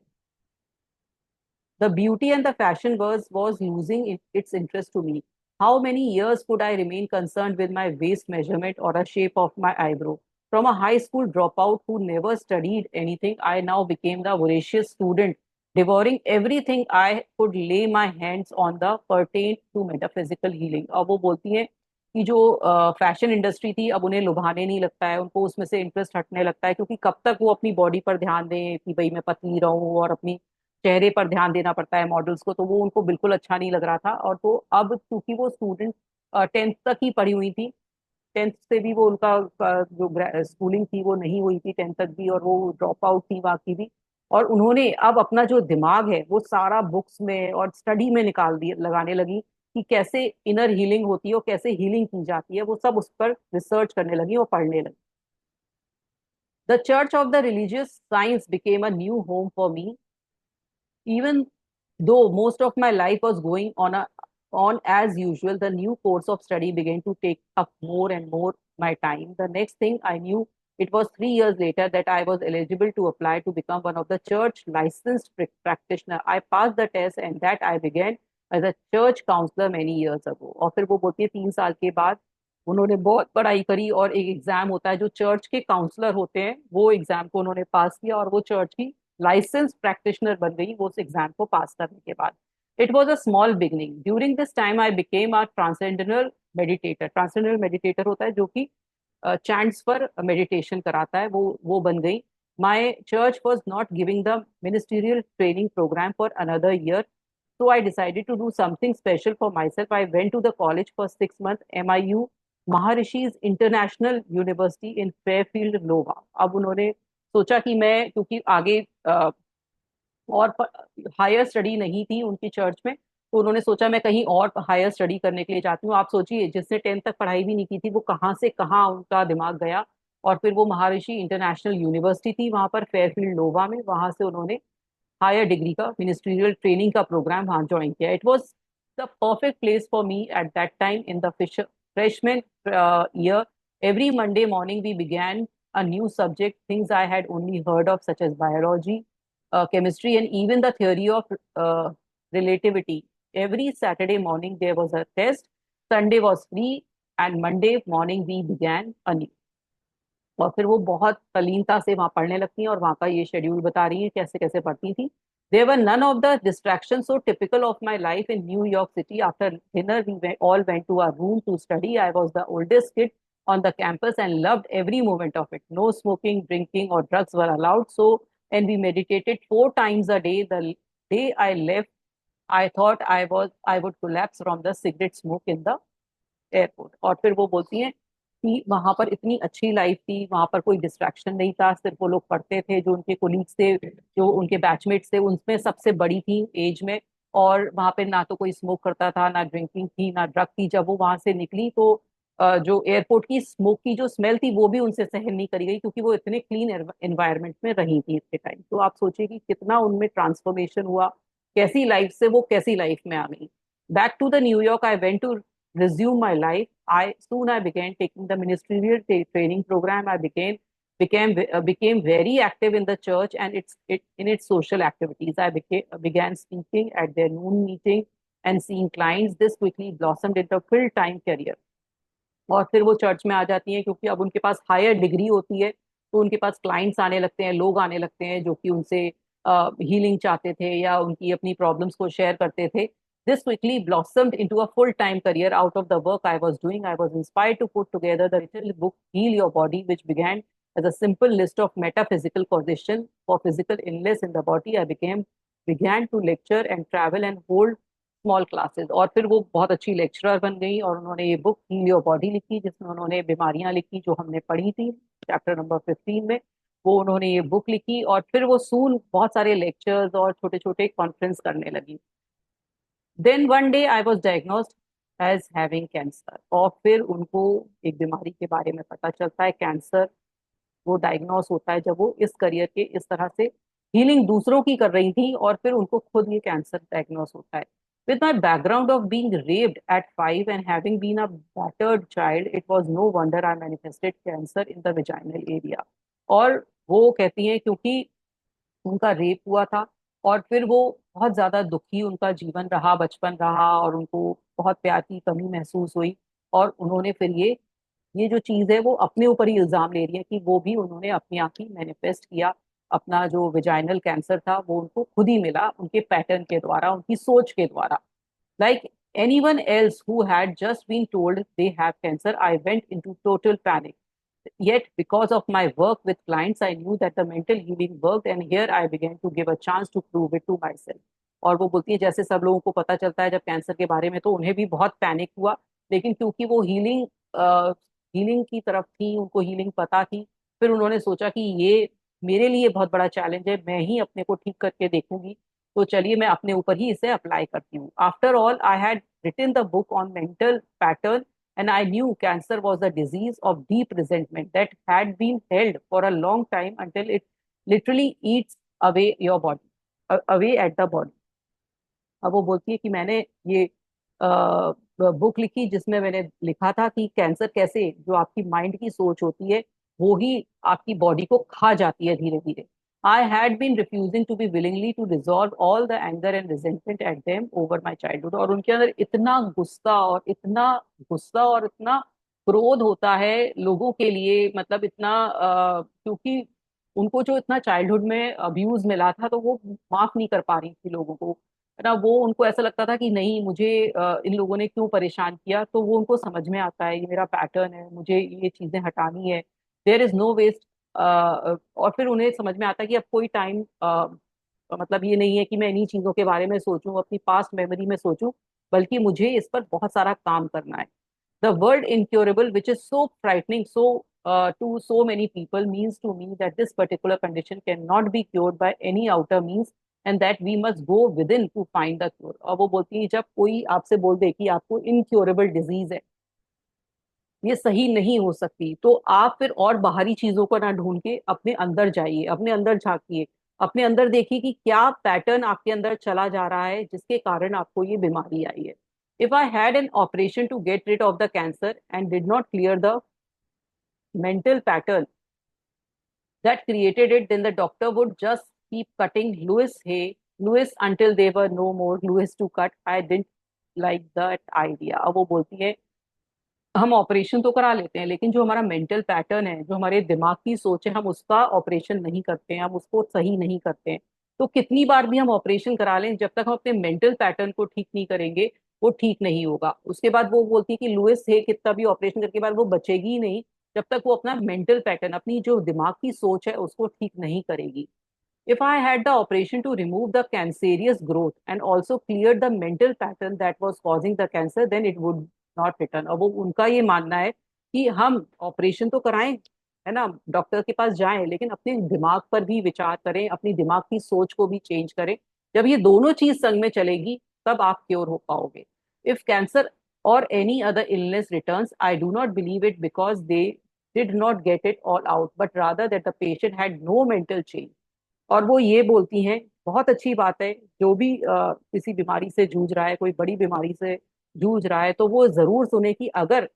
The beauty and the fashion was losing its interest to me. How many years could I remain concerned with my waist measurement or a shape of my eyebrow? From a high school dropout who never studied anything, I now became the voracious student, devouring everything I could lay my hands on the pertain to metaphysical healing. अब वो बोलती हैं कि जो fashion industry थी अब उन्हें लुभाने नहीं लगता है, उनको उसमें से इंटरेस्ट हटने लगता है, क्योंकि कब तक वो अपनी बॉडी पर ध्यान दें कि भाई मैं पतली रहूं और अपनी चेहरे पर ध्यान देना पड़ता है मॉडल्स को, तो वो उनको बिल्कुल अच्छा नहीं लग रहा था. और तो अब क्योंकि वो स्टूडेंट 10th तक ही पढ़ी हुई थी, 10th से भी वो उनका जो स्कूलिंग थी वो नहीं हुई थी 10th तक भी, और वो ड्रॉप आउट थी वहाँ की भी. और उन्होंने अब अपना जो दिमाग है वो सारा बुक्स में और स्टडी में निकाल दिए, लगाने लगी कि कैसे इनर हीलिंग होती है और कैसे हीलिंग की जाती है, वो सब उस पर रिसर्च करने लगी और पढ़ने लगी. The church of the religious science became a new home for me. Even though most of my life was going on as usual, the new course of study began to take up more and more my time. The next thing I knew, it was 3 years later that I was eligible to apply to become one of the church licensed practitioner. I passed the test and that I began as a church counselor many years ago. और फिर वो बोलती है 3 साल के बाद उन्होंने बहुत पढ़ाई करी और एक एग्जाम होता है जो चर्च के काउंसलर होते हैं, वो एग्जाम को उन्होंने पास किया और वो चर्च की लाइसेंस प्रैक्टिशनर बन गई वो उस एग्जाम को पास करने के बाद. It was a small beginning. During this time I became a transcendental meditator. Transcendental meditator होता है जो कि चैंट्स पर मेडिटेशन कराता है, वो बन गई. My church was not giving the ministerial training program for another year, so I decided to do something special for myself. I went to the college for 6 months, MIU, Maharishi's International University in Fairfield, Iowa. अब उन्होंने सोचा कि मैं, क्योंकि आगे और higher study नहीं थी उनकी चर्च में, तो उन्होंने सोचा मैं कहीं और हायर स्टडी करने के लिए जाती हूँ. आप सोचिए जिसने 10th तक पढ़ाई भी नहीं की थी वो कहाँ से कहाँ उनका दिमाग गया. और फिर वो महर्षि इंटरनेशनल यूनिवर्सिटी थी वहां पर फेयरफील्ड लोवा में, वहां से उन्होंने हायर डिग्री का मिनिस्ट्रियल ट्रेनिंग का प्रोग्राम वहां ज्वाइन किया. It was the perfect place for me at that time in the freshman year. Every Monday morning we began a new subject, things I had only heard of, such as biology, chemistry, and even the theory of relativity. Every Saturday morning there was a test, Sunday was free, and Monday morning we began anew. और फिर वो बहुत तल्लीनता से वहां पढ़ने लगती हैं और वहां का ये शेड्यूल बता रही हैं कैसे कैसे पढ़ती थी. There were none of the distractions so typical of my life in New York City. After dinner, all went to our room to study. I was the oldest kid on the campus and loved every moment of it. No smoking, drinking, or drugs were allowed. So, and we meditated 4 times a day. The day I left, I thought I would collapse from the cigarette smoke in the airport. और फिर वो बोलती हैं कि वहां पर इतनी अच्छी लाइफ थी, वहां पर कोई डिस्ट्रैक्शन नहीं था, सिर्फ वो लोग पढ़ते थे, जो उनके कोलीग्स थे, जो उनके बैचमेट्स थे, उनमें सबसे बड़ी थी एज में. और वहां पे ना तो कोई स्मोक करता था, ना ड्रिंकिंग थी, ना ड्रग थी. जब वो वहां से निकली तो जो एयरपोर्ट की स्मोक की जो स्मेल थी वो भी उनसे सहन नहीं करी गई, क्योंकि वो इतने क्लीन एनवायरनमेंट में रही थी इतने टाइम. तो आप सोचिए कि कितना उनमें ट्रांसफॉर्मेशन हुआ, कैसी लाइफ से वो कैसी लाइफ में आ गई. Back to the New York I went to resume my life. I began taking the ministerial training program. I became very active in the church and in its social activities. Began speaking at their noon meeting and seeing clients. This quickly blossomed into a full-time career. और फिर वो church में आ जाती हैं क्योंकि अब उनके पास higher degree होती है, तो उनके पास क्लाइंट्स आने लगते हैं, लोग आने लगते हैं जो कि उनसे हीलिंग चाहते थे या उनकी अपनी प्रॉब्लम्स को शेयर करते थे. This quickly blossomed into a full-time career out of the work I was doing. I was inspired to put together the little book Heal Your Body, which began as a simple list of metaphysical causations for physical illness in the body. Began to lecture and travel and hold small classes. और फिर वो बहुत अच्छी lecturer बन गई और उन्होंने ये बुक हील योर बॉडी लिखी, जिसमें उन्होंने बीमारियां लिखी जो हमने पढ़ी थी चैप्टर नंबर 15 में. वो उन्होंने ये बुक लिखी और फिर वो सून बहुत सारे लेक्चर्स और छोटे छोटे कॉन्फ्रेंस करने लगी. Then one day I was diagnosed as having cancer, और फिर उनको एक बीमारी के बारे में पता चलता है, कैंसर। वो डायग्नोस होता है जब वो इस करियर के इस तरह से हीलिंग दूसरों की कर रही थी, और फिर उनको खुद ये कैंसर डायग्नोस होता है। With my background of being raped at 5 and having been a battered child, it was no wonder I manifested cancer in the vaginal area. और वो कहती हैं क्योंकि उनका रेप हुआ था, और फिर वो बहुत ज्यादा दुखी उनका जीवन रहा, बचपन रहा, और उनको बहुत प्यार की कमी महसूस हुई। और उन्होंने फिर ये जो चीज है वो अपने ऊपर ही इल्जाम ले रही है कि वो भी उन्होंने अपनी आंख ही मैनिफेस्ट किया। अपना जो विजाइनल कैंसर था वो उनको खुद ही मिला, उनके पैटर्न के द्वारा, उनकी सोच के द्वारा। Like anyone else who had just been told they have cancer, I went into total panic. Yet, because of my work with clients, I knew that the mental healing worked, and here I began to give a chance to prove it to myself. और वो बोलती है जैसे सब लोगों को पता चलता है जब कैंसर के बारे में, तो उन्हें भी बहुत पैनिक हुआ, लेकिन क्योंकि वो हीलिंग की तरफ थी, उनको हीलिंग पता थी, फिर उन्होंने सोचा कि ये मेरे लिए बहुत बड़ा चैलेंज है, मैं ही अपने को ठीक करके देखूंगी, तो चलिए मैं अपने ऊपर ही इसे अप्लाई करती हूँ। After all I had written the book on mental pattern, and I knew cancer was a disease of deep resentment that had been held for a long time until it literally eats away your body, away at the body. अब वो बोलती है कि मैंने ये book लिखी जिसमें मैंने लिखा था कि कैंसर कैसे, जो आपकी माइंड की सोच होती है वो ही आपकी बॉडी को खा जाती है धीरे धीरे। I had been refusing to be willingly to dissolve all the anger and resentment at them over my childhood. और उनके अंदर इतना गुस्सा और इतना गुस्सा और इतना क्रोध होता है लोगों के लिए, मतलब इतना क्योंकि उनको जो इतना चाइल्डहुड में अब्यूज मिला था, तो वो माफ नहीं कर पा रही थी लोगों को, है ना। वो उनको ऐसा लगता था कि नहीं, मुझे इन लोगों ने क्यों परेशान किया, तो वो उनको समझ में आता है ये मेरा पैटर्न है, मुझे ये चीजें हटानी है, देयर इज नो वेस्ट। और फिर उन्हें समझ में आता है कि अब कोई टाइम, मतलब ये नहीं है कि मैं इन्हीं चीजों के बारे में सोचूं, अपनी पास्ट मेमोरी में सोचूं, बल्कि मुझे इस पर बहुत सारा काम करना है। The word incurable, which is so frightening to so many people, means to me that this particular condition cannot be cured by any outer means, and that we must go within to find the cure. और वो बोलती है जब कोई आपसे बोल दे कि आपको इनक्योरेबल डिजीज है, ये सही नहीं हो सकती, तो आप फिर और बाहरी चीजों को ना ढूंढ के अपने अंदर जाइए, अपने अंदर झांकिए, अपने अंदर देखिए कि क्या पैटर्न आपके अंदर चला जा रहा है जिसके कारण आपको ये बीमारी आई है। If I had an operation to get rid of the cancer and did not clear the mental pattern that created it, then the doctor would just keep cutting Lewis until there were no more Lewis to cut. I didn't like that idea. अब वो बोलती है हम operation तो करा लेते हैं, लेकिन जो हमारा मेंटल पैटर्न है, जो हमारे दिमाग की सोच है, हम उसका ऑपरेशन नहीं करते हैं, हम उसको सही नहीं करते हैं। तो कितनी बार भी हम ऑपरेशन करा लें, जब तक हम अपने मेंटल पैटर्न को ठीक नहीं करेंगे वो ठीक नहीं होगा। उसके बाद वो बोलती है कि लुइस है कितना भी ऑपरेशन करके बाद वो बचेगी ही नहीं, जब तक वो अपना मेंटल पैटर्न, अपनी जो दिमाग की सोच है उसको ठीक नहीं करेगी। If I had the operation to remove the cancerous growth and also cleared the mental pattern that was causing the cancer, then it would not return। अब वो उनका ये मानना है कि हम ऑपरेशन तो कराएं, है ना, डॉक्टर के पास जाएं, लेकिन अपने दिमाग पर भी विचार करें, अपनी दिमाग की सोच को भी चेंज करें। जब ये दोनों चीज संग में चलेगी तब आप क्योर हो पाओगे। If cancer or any other illness returns, I do not believe it because they did not get it all out, but rather that the patient had no mental change। और वो ये बोलती हैं बहुत अच्छी बात है, जो भी किसी बीमारी से जूझ रहा है, कोई बड़ी बीमारी से जूझ रहा है, तो वो जरूर सुने कि अगर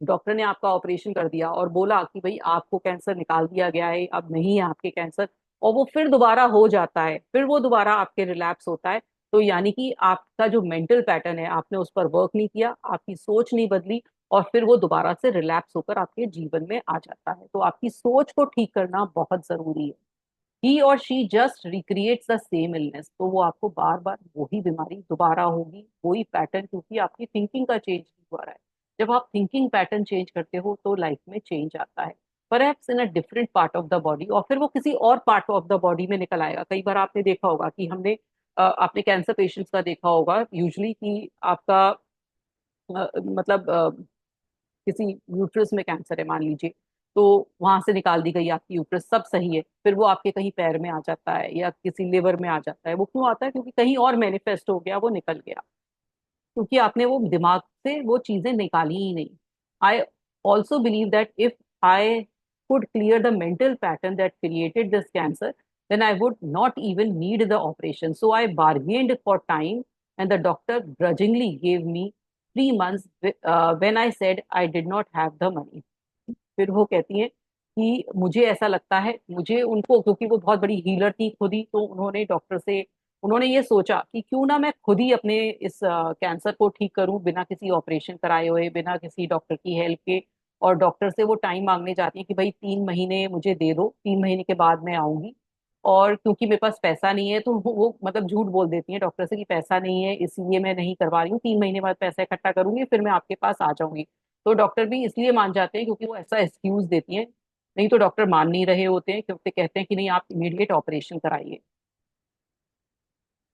डॉक्टर ने आपका ऑपरेशन कर दिया और बोला कि भाई आपको कैंसर निकाल दिया गया है, अब नहीं है आपके कैंसर, और वो फिर दोबारा हो जाता है, फिर वो दोबारा आपके रिलैप्स होता है, तो यानी कि आपका जो मेंटल पैटर्न है आपने उस पर वर्क नहीं किया, आपकी सोच नहीं बदली, और फिर वो दोबारा से रिलैप्स होकर आपके जीवन में आ जाता है। तो आपकी सोच को ठीक करना बहुत जरूरी है। ही और she just recreates the same illness, तो वो आपको बार बार वही बीमारी दोबारा होगी, वही पैटर्न, क्योंकि आपकी थिंकिंग का चेंज नहीं हुआ है। जब आप थिंकिंग पैटर्न चेंज करते हो तो लाइफ में चेंज आता है, perhaps in a different part of the body, और फिर वो किसी और पार्ट ऑफ द बॉडी में निकल आएगा। कई बार आपने देखा होगा कि आपने कैंसर पेशेंट्स का देखा होगा यूजली कि आपका मतलब किसी यूट्रस में कैंसर है मान लीजिए, तो वहां से निकाल दी गई आपकी यूट्रस, सब सही है, फिर वो आपके कहीं पैर में आ जाता है या किसी लिवर में आ जाता है। वो क्यों आता है? क्योंकि कहीं और मैनिफेस्ट हो गया, वो निकल गया, क्योंकि आपने वो दिमाग से वो चीजें निकाली ही नहीं। I also believe that if I could clear the mental pattern that created this cancer, then I would not even need the operation. So I bargained for time, and the doctor grudgingly gave me 3 months when I said I did not have the money. फिर वो कहती हैं कि मुझे ऐसा लगता है, मुझे उनको, क्योंकि वो बहुत बड़ी हीलर थी खुद ही, तो उन्होंने डॉक्टर से, उन्होंने ये सोचा कि क्यों ना मैं खुद ही अपने इस कैंसर को ठीक करूं, बिना किसी ऑपरेशन कराए हुए, बिना किसी डॉक्टर की हेल्प के। और डॉक्टर से वो टाइम मांगने जाती है कि भाई 3 महीने मुझे दे दो, 3 महीने के बाद मैं आऊंगी। और क्योंकि मेरे पास पैसा नहीं है, तो वो मतलब झूठ बोल देती है डॉक्टर से कि पैसा नहीं है इसलिए मैं नहीं करवा रही हूँ, 3 महीने बाद पैसा इकट्ठा करूंगी फिर मैं आपके पास आ जाऊंगी। तो डॉक्टर भी इसलिए मान जाते हैं क्योंकि वो ऐसा एक्सक्यूज देती हैं, नहीं तो डॉक्टर मान नहीं रहे होते हैं, क्योंकि कहते हैं कि नहीं, आप इमीडिएट ऑपरेशन कराइए।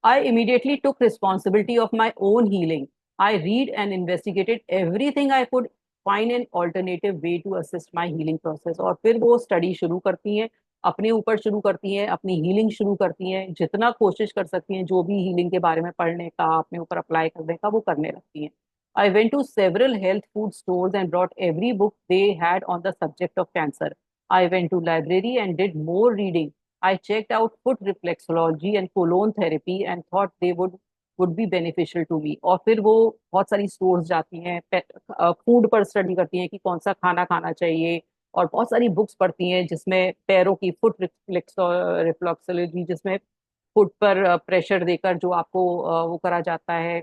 I immediately took responsibility of my own healing. I read and investigated everything I could find an alternative way to assist my healing process. और फिर वो स्टडी शुरू करती हैं, अपने ऊपर शुरू करती हैं, अपनी हीलिंग शुरू करती हैं, जितना कोशिश कर सकती हैं जो भी हीलिंग के बारे में पढ़ने का, अपने ऊपर अप्लाई करने का, वो करने लगती हैं। I went to several health food stores and brought every book they had on the subject of cancer. I went to library and did more reading. I checked out foot reflexology and colon therapy and thought they would be beneficial to me. और फिर वो बहुत सारी stores जाती हैं, food पर study करती हैं कि कौन सा खाना खाना चाहिए, और बहुत सारी बुक्स पढ़ती हैं जिसमें पैरों की फुट रिफ्लेक्सोलॉजी, जिसमें फुट पर प्रेशर देकर जो आपको वो करा जाता है,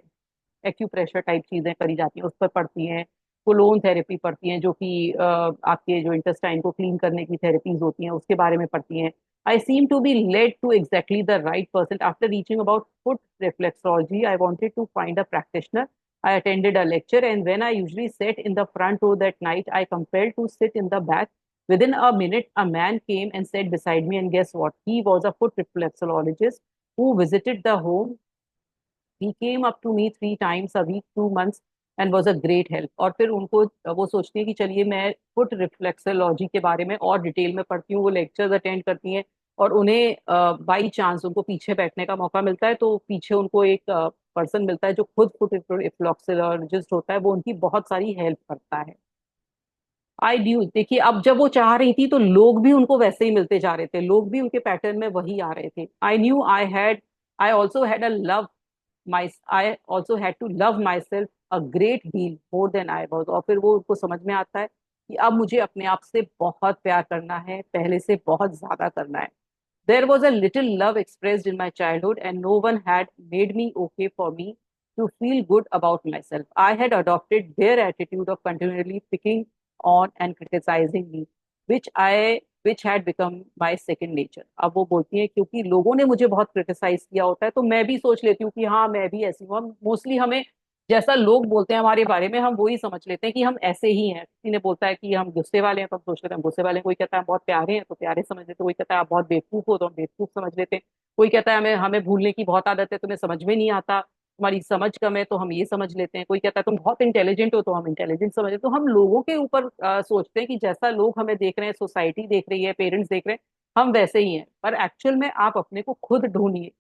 एक्यूप्रेशर टाइप चीजें करी जाती हैं, उस पर पढ़ती हैं। कोलोन थेरेपी पढ़ती हैं, जो कि आपके जो इंटेस्टाइन को क्लीन करने की थेरेपीज होती हैं, उसके बारे में पढ़ती हैं। I seem to be led to exactly the right person. After reaching about foot reflexology, I wanted to find a practitioner. I attended a lecture, and when I usually sat in the front row that night, I compelled to sit in the back. Within a minute, a man came and sat beside me, and guess what? He was a foot reflexologist who visited the home. He came up to me 3 times a week, 2 months, and was a great help. और फिर उनको, वो सोचती है कि चलिए मैं foot reflexology के बारे में और डिटेल में पढ़ती हूँ, वो लेक्चर्स अटेंड करती हैं, और उन्हें बाई चांस उनको पीछे बैठने का मौका मिलता है, तो पीछे उनको एक पर्सन मिलता है जो खुद फुट रिफ्लेक्सोलॉजिस्ट होता है, वो उनकी बहुत सारी हेल्प करता है। आई ड्यू, देखिए, अब जब वो चाह रही थी तो लोग भी उनको वैसे ही मिलते जा रहे थे, लोग भी उनके पैटर्न में वही आ रहे थे। I knew I also had a love my I also had to love my self a great deal more than I was. और फिर वो उनको समझ में आता है कि अब मुझे अपने आप से बहुत प्यार करना है, पहले से बहुत ज्यादा करना है। There was a little love expressed in my childhood, and no one had made me okay for me to feel good about myself. I had adopted their attitude of continually picking on and criticizing me, which had become my second nature. अब वो बोलती हैं क्योंकि लोगों ने मुझे बहुत criticise किया होता है, तो मैं भी सोच लेती हूँ कि हाँ, मैं भी ऐसी हूँ। मोस्टली हमें जैसा लोग बोलते हैं हमारे बारे में, हम वही समझ लेते हैं कि हम ऐसे ही हैं। किसी ने बोलता है कि हम गुस्से वाले हैं, तो हम सोच लेते हैं हम गुस्से वाले हैं। कोई कहता है हम बहुत प्यारे हैं, तो प्यारे समझ लेते हैं। कोई कहता है आप बहुत बेवकूफ हो, तो हम बेवकूफ समझ लेते हैं। कोई कहता है हमें हमें भूलने की बहुत आदत है, तुम्हें समझ में नहीं आता, तुम्हारी समझ कम है, तो हम ये समझ लेते हैं। कोई कहता है तुम बहुत इंटेलिजेंट हो, तो हम इंटेलिजेंट समझ लेते हैं। तो हम लोगों के ऊपर सोचते हैं कि जैसा लोग हमें देख रहे हैं, सोसाइटी देख रही है, पेरेंट्स देख रहे हैं, हम वैसे ही हैं। पर एक्चुअल में आप अपने को खुद ढूंढिए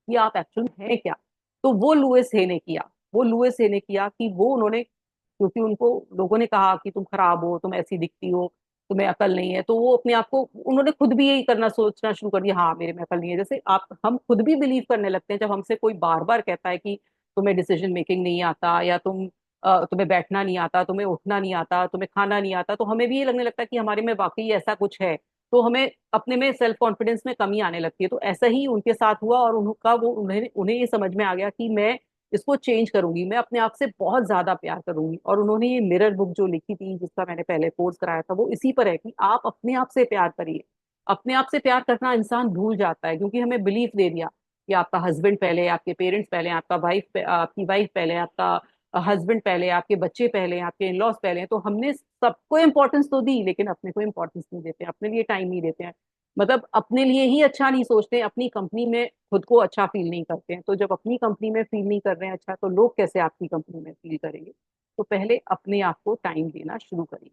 कि आप एक्चुअल में हैं क्या। तो वो लुइस हे ने किया, वो लुइस हे ने किया कि वो उन्होंने, क्योंकि उनको लोगों ने कहा कि तुम खराब हो, तुम ऐसी दिखती हो, तुम्हें अकल नहीं है, तो वो अपने आप को, उन्होंने खुद भी यही करना, सोचना शुरू कर दिया, हाँ मेरे में अकल नहीं है। जैसे आप, हम खुद भी बिलीव करने लगते हैं जब हमसे कोई बार बार कहता है कि तुम्हें डिसीजन मेकिंग नहीं आता, या तुम्हें बैठना नहीं आता, तुम्हें उठना नहीं आता, तुम्हें खाना नहीं आता, तो हमें भी ये लगने लगता है कि हमारे में वाकई ऐसा कुछ है। तो हमें अपने में सेल्फ कॉन्फिडेंस में कमी आने लगती है। तो ऐसा ही उनके साथ हुआ, और उनका वो, उन्हें उन्हें ये समझ में आ गया कि मैं इसको चेंज करूंगी, मैं अपने आप से बहुत ज्यादा प्यार करूंगी। और उन्होंने ये मिरर बुक जो लिखी थी, जिसका मैंने पहले कोर्स कराया था, वो इसी पर है कि आप अपने आप से प्यार करिए। अपने आप से प्यार करना इंसान भूल जाता है, क्योंकि हमें बिलीफ दे दिया कि आपका हस्बैंड पहले, आपके पेरेंट्स पहले, आपकी वाइफ पहले, आपका हस्बैंड पहले, आपके बच्चे पहले, आपके इन लॉज पहले हैं। तो हमने सबको इंपॉर्टेंस तो दी, लेकिन अपने को इंपॉर्टेंस नहीं देते, अपने लिए टाइम नहीं देते हैं। मतलब अपने लिए ही अच्छा नहीं सोचते, अपनी कंपनी में खुद को अच्छा फील नहीं करते हैं। तो जब अपनी कंपनी में फील नहीं कर रहे हैं अच्छा, तो लोग कैसे आपकी कंपनी में फील करेंगे? तो पहले अपने आप को टाइम देना शुरू करिए।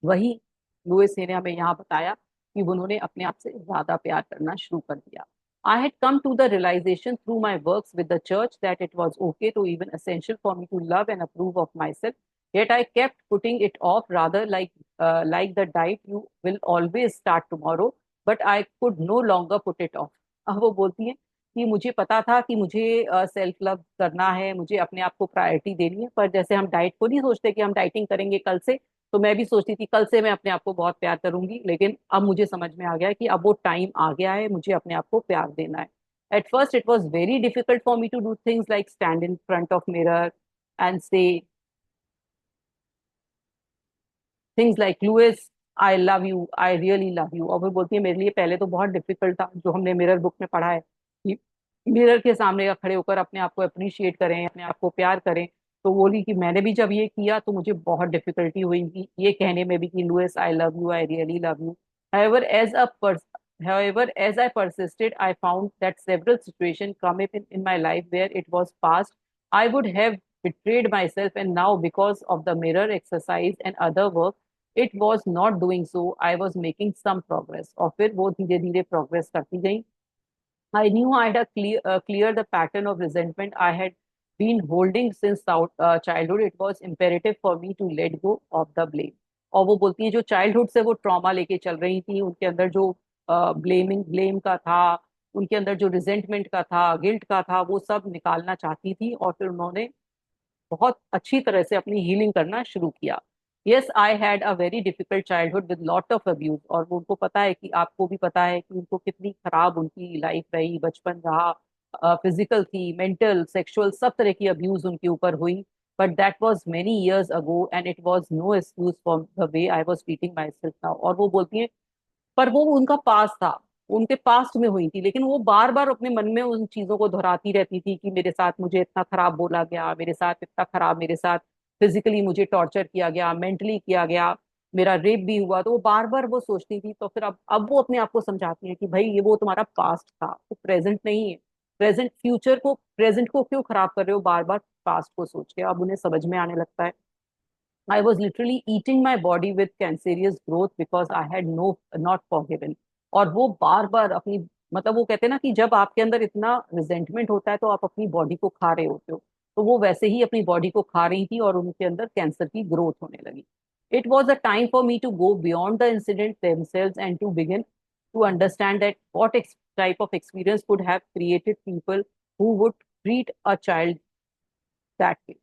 वही लुइस ने हमें यहाँ बताया कि उन्होंने अपने आप से ज्यादा प्यार करना शुरू कर दिया. I had come to the realization through my works with the church that it was okay to even essential for me to love and approve of my self. Yet I kept putting it off, rather like the diet you will always start tomorrow, but I could no longer put it off. अब वो बोलती है कि मुझे पता था कि मुझे सेल्फ लव करना है, मुझे अपने आप को प्रायोरिटी देनी है, पर जैसे हम डाइट को नहीं सोचते कि हम डाइटिंग करेंगे कल से, तो मैं भी सोचती थी कल से मैं अपने आप को बहुत प्यार करूंगी, लेकिन अब मुझे समझ में आ गया है कि अब वो टाइम आ गया है, मुझे अपने आप को प्यार देना है. At first, it was very difficult for me to do things like stand in front of mirror and say things like Louise, I love you, I really love you. और वो बोलती है मेरे लिए पहले तो बहुत डिफिकल्ट था, जो हमने मिरर बुक में पढ़ा है कि मिरर के सामने का खड़े होकर अपने आप को अप्रिशिएट करें, अपने आप को प्यार करें. तो बोली कि मैंने भी जब ये किया तो मुझे बहुत डिफिकल्टी हुई कि ये कहने में भी कि Louise I love you, I really love you. however as a pers- However, as I persisted, I found that several situations come up in my life where it was past I would have betrayed myself, and now because of the mirror exercise and other work it was not doing so. I was making some progress. और फिर वो धीरे धीरे progress करती गई. I knew I had cleared the pattern of resentment I had been holding since childhood. It was imperative for me to let go of the blame. और वो बोलती है जो चाइल्डहुड से वो ट्रॉमा लेके चल रही थी, उनके अंदर जो ब्लेम का था, उनके अंदर जो रिजेंटमेंट का था, गिल्ट का था, वो सब निकालना चाहती थी. और फिर उन्होंने बहुत अच्छी तरह से अपनी हीलिंग करना शुरू किया. Yes, I had a very difficult childhood with lot of abuse. और वो उनको पता है कि आपको भी पता है कि उनको कितनी खराब उनकी लाइफ रही, बचपन रहा, फिजिकल थी, मेंटल, सेक्सुअल, सब तरह की अब्यूज उनके ऊपर हुई. But that was many years ago and it was no excuse for the way I was treating my self now. और वो बोलती है पर वो उनका पास था, उनके पास्ट में हुई थी, लेकिन वो बार बार अपने मन में उन चीजों को दोहराती रहती थी कि मेरे साथ मुझे इतना खराब बोला गया, मेरे साथ इतना खराब, मेरे साथ फिजिकली मुझे टॉर्चर किया गया, मेंटली किया गया, मेरा रेप भी हुआ. तो वो बार बार वो सोचती थी. तो फिर अब वो अपने आप को समझाती है कि भाई ये वो तुम्हारा पास्ट था, वो प्रेजेंट नहीं है. प्रेजेंट को क्यों खराब कर रहे हो बार बार पास्ट को सोच के. अब उन्हें समझ में आने लगता है. I was literally eating my body with cancerous growth because I had no not forgiven. और वो बार बार अपनी, मतलब वो कहते हैं ना कि जब आपके अंदर इतना रिजेंटमेंट होता है तो आप अपनी बॉडी को खा रहे होते हो. तो वो वैसे ही अपनी बॉडी को खा रही थी और उनके अंदर कैंसर की ग्रोथ होने लगी. It was a time for me to go beyond the incident themselves and to begin to understand that what type of experience could have created people who would treat a child that way.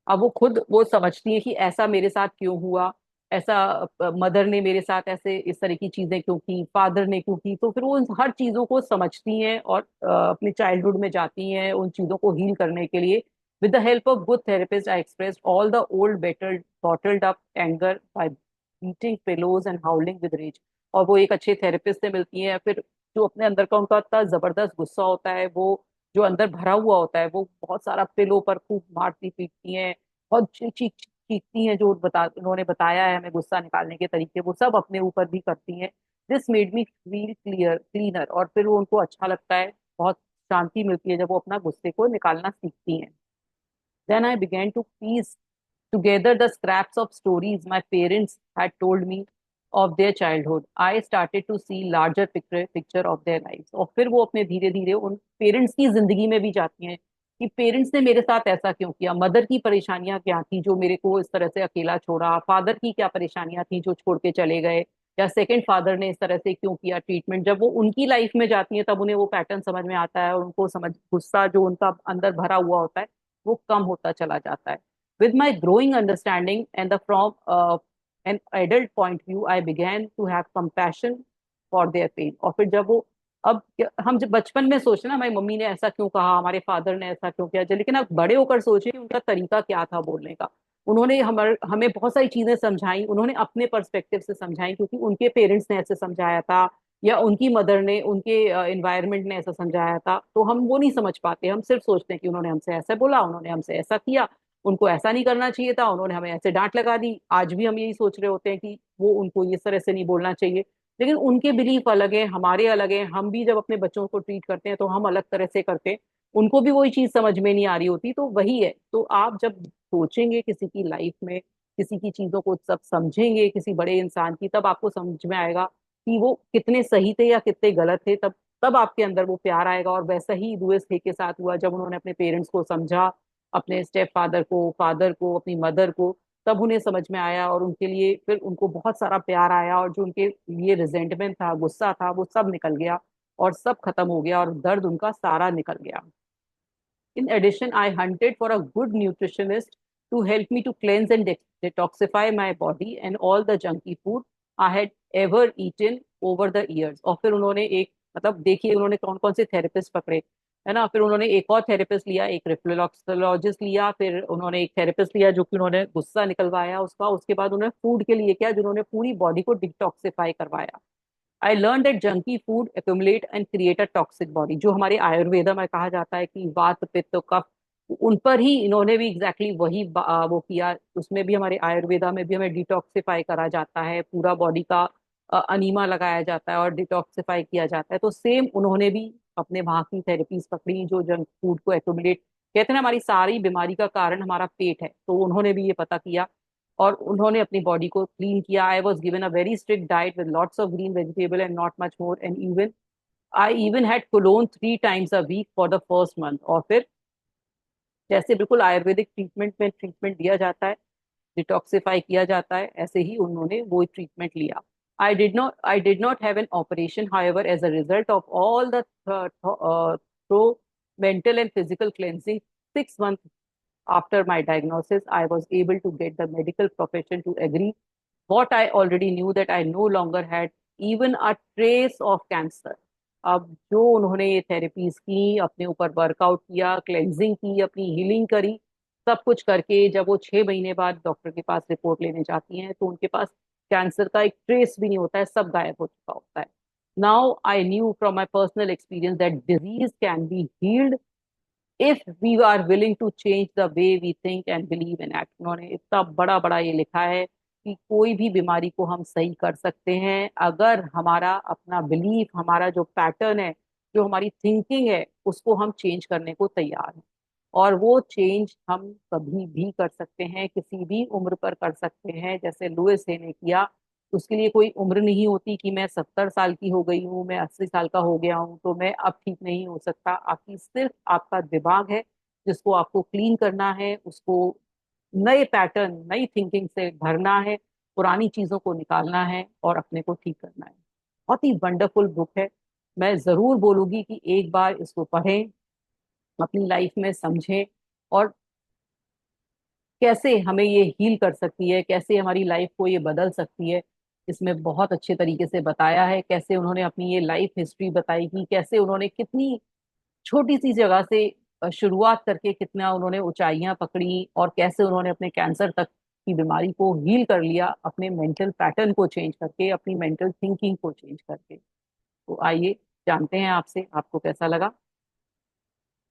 अब वो खुद वो समझती है कि ऐसा मेरे साथ क्यों हुआ, ऐसा मदर ने मेरे साथ ऐसे इस तरह की चीजें क्यों की, फादर ने क्यों की. तो फिर वो उन हर चीजों को समझती हैं और अपने चाइल्डहुड में जाती हैं उन चीजों को हील करने के लिए. With the help of good therapist I expressed all the old better bottled up anger by beating pillows and howling with rage. और वो एक अच्छे थेरेपिस्ट से मिलती है. फिर जो अपने अंदर का उनका इतना जबरदस्त गुस्सा होता है, वो जो अंदर भरा हुआ होता है, वो बहुत सारा पिलो पर खूब मारती पीटती हैं, बहुत चीखती हैं. जो उन्होंने बताया है हमें गुस्सा निकालने के तरीके, वो सब अपने ऊपर भी करती हैं. This made me feel cleaner. और फिर वो उनको अच्छा लगता है, बहुत शांति मिलती है जब वो अपना गुस्से को निकालना सीखती हैं. Then I began to piece together the scraps of stories my parents had told me of their childhood. I started to see larger picture of their lives. और फिर वो अपने धीरे धीरे उन पेरेंट्स की जिंदगी में भी जाती हैं कि पेरेंट्स ने मेरे साथ ऐसा क्यों किया, मदर की परेशानियां क्या थी जो मेरे को इस तरह से अकेला छोड़ा, फादर की क्या परेशानियां थी जो छोड़ के चले गए, या सेकंड फादर ने इस तरह से क्यों किया ट्रीटमेंट. जब वो उनकी लाइफ में जाती है तब उन्हें वो पैटर्न समझ में आता है और उनको समझ, गुस्सा जो उनका अंदर भरा हुआ होता है वो कम होता चला जाता है. With my growing understanding and from an adult point view, I began to have compassion for their pain. और फिर जब वो, अब हम जब बचपन में सोचे ना हमारी मम्मी ने ऐसा क्यों कहा, हमारे फादर ने ऐसा क्यों किया, लेकिन अब बड़े होकर सोचे कि उनका तरीका क्या था बोलने का. उन्होंने हमें बहुत सारी चीजें समझाई, उन्होंने अपने पर्सपेक्टिव से समझाई क्योंकि उनके पेरेंट्स ने ऐसे समझाया था या उनकी मदर ने, उनके एनवायरनमेंट ने ऐसा समझाया था. तो हम वो नहीं समझ पाते, हम सिर्फ सोचते हैं कि उन्होंने हमसे ऐसा बोला, उन्होंने हमसे ऐसा किया, उनको ऐसा नहीं करना चाहिए था, उन्होंने हमें ऐसे डांट लगा दी. आज भी हम यही सोच रहे होते हैं कि वो उनको इस तरह से नहीं बोलना चाहिए. लेकिन उनके बिलीफ अलग है, हमारे अलग है. हम भी जब अपने बच्चों को ट्रीट करते हैं तो हम अलग तरह से करते हैं, उनको भी वही चीज समझ में नहीं आ रही होती. तो वही है. तो आप जब सोचेंगे किसी की लाइफ में, किसी की चीजों को सब समझेंगे, किसी बड़े इंसान की, तब आपको समझ में आएगा कि वो कितने सही थे या कितने गलत थे। तब तब आपके अंदर वो प्यार आएगा। और वैसा ही लुइस हे के साथ हुआ, जब उन्होंने अपने पेरेंट्स को समझा, अपने स्टेप फादर को, फादर को, अपनी मदर को, तब उन्हें समझ में आया और उनके लिए फिर उनको बहुत सारा प्यार आया, और जो उनके लिए रिजेंटमेंट था, गुस्सा था, वो सब निकल गया और सब खत्म हो गया और दर्द उनका सारा निकल गया। In addition, I hunted for a good nutritionist to help me to cleanse and detoxify my body and all the junky food I had ever eaten over the years. और फिर उन्होंने एक, मतलब देखिए उन्होंने कौन कौन से थेरेपिस्ट पकड़े, है ना। फिर उन्होंने एक और थेरेपिस्ट लिया, एक रिफ्लेक्सोलॉजिस्ट लिया, फिर उन्होंने एक थेरेपिस्ट लिया जो कि उन्होंने गुस्सा निकलवाया उसका। उसके बाद उन्होंने फूड के लिए किया, जिन्होंने पूरी बॉडी को डिटॉक्सिफाई करवाया। I learn that junky food accumulate and create a toxic body. जो हमारे आयुर्वेदा में कहा जाता है कि वात पित्त कफ, उन पर ही इन्होंने भी एग्जैक्टली वही वो किया। उसमें भी हमारे आयुर्वेदा में भी हमें डिटॉक्सिफाई करा जाता है, पूरा बॉडी का अनीमा लगाया जाता है और डिटॉक्सिफाई किया जाता है। तो सेम उन्होंने भी अपने वहां की थेरेपीज पकड़ी जो जंक फूड को एक्यूमुलेट, कहते हैं ना हमारी सारी बीमारी का कारण हमारा पेट है, तो उन्होंने भी ये पता किया और उन्होंने अपनी बॉडी को क्लीन किया। I was given a very strict diet with lots of green vegetable and not much more, and even I even had colon 3 times a week for the first month. और फिर जैसे बिल्कुल Ayurvedic treatment में treatment दिया जाता है, detoxify किया जाता है, ऐसे ही उन्होंने वो ट्रीटमेंट लिया। I did not have an operation, however, as a result of all the through mental and physical cleansing. 6 months after my diagnosis, I was able to get the medical profession to agree what I already knew, that I no longer had even a trace of cancer. अब जो उन्होंने ये therapies की, अपने ऊपर workout किया, cleansing की, अपनी हीलिंग करी, सब कुछ करके जब वो 6 महीने बाद डॉक्टर के पास रिपोर्ट लेने जाती हैं तो उनके पास कैंसर का एक ट्रेस भी नहीं होता है, सब गायब हो चुका होता है। Now I knew from my personal experience that disease can be healed if we are willing to change the way we think and believe in act. उन्होंने इतना बड़ा बड़ा ये लिखा है कि कोई भी बीमारी को हम सही कर सकते हैं अगर हमारा अपना बिलीफ, हमारा जो पैटर्न है, जो हमारी थिंकिंग है, उसको हम चेंज करने को तैयार हैं। और वो चेंज हम कभी भी कर सकते हैं, किसी भी उम्र पर कर सकते हैं, जैसे लुइस हे ने किया। उसके लिए कोई उम्र नहीं होती कि मैं 70 साल की हो गई हूँ, मैं 80 साल का हो गया हूँ तो मैं अब ठीक नहीं हो सकता। आपकी सिर्फ आपका दिमाग है जिसको आपको क्लीन करना है, उसको नए पैटर्न, नई थिंकिंग से भरना है, पुरानी चीजों को निकालना है और अपने को ठीक करना है। बहुत ही वंडरफुल बुक है। मैं जरूर बोलूंगी कि एक बार इसको पढ़ें, अपनी लाइफ में समझें, और कैसे हमें ये हील कर सकती है, कैसे हमारी लाइफ को ये बदल सकती है। इसमें बहुत अच्छे तरीके से बताया है कैसे उन्होंने अपनी ये लाइफ हिस्ट्री बताई कि कैसे उन्होंने कितनी छोटी सी जगह से शुरुआत करके कितना उन्होंने ऊंचाइयां पकड़ी, और कैसे उन्होंने अपने कैंसर तक की बीमारी को हील कर लिया, अपने मेंटल पैटर्न को चेंज करके, अपनी मेंटल थिंकिंग को चेंज करके। तो आइए जानते हैं आपसे, आपको कैसा लगा।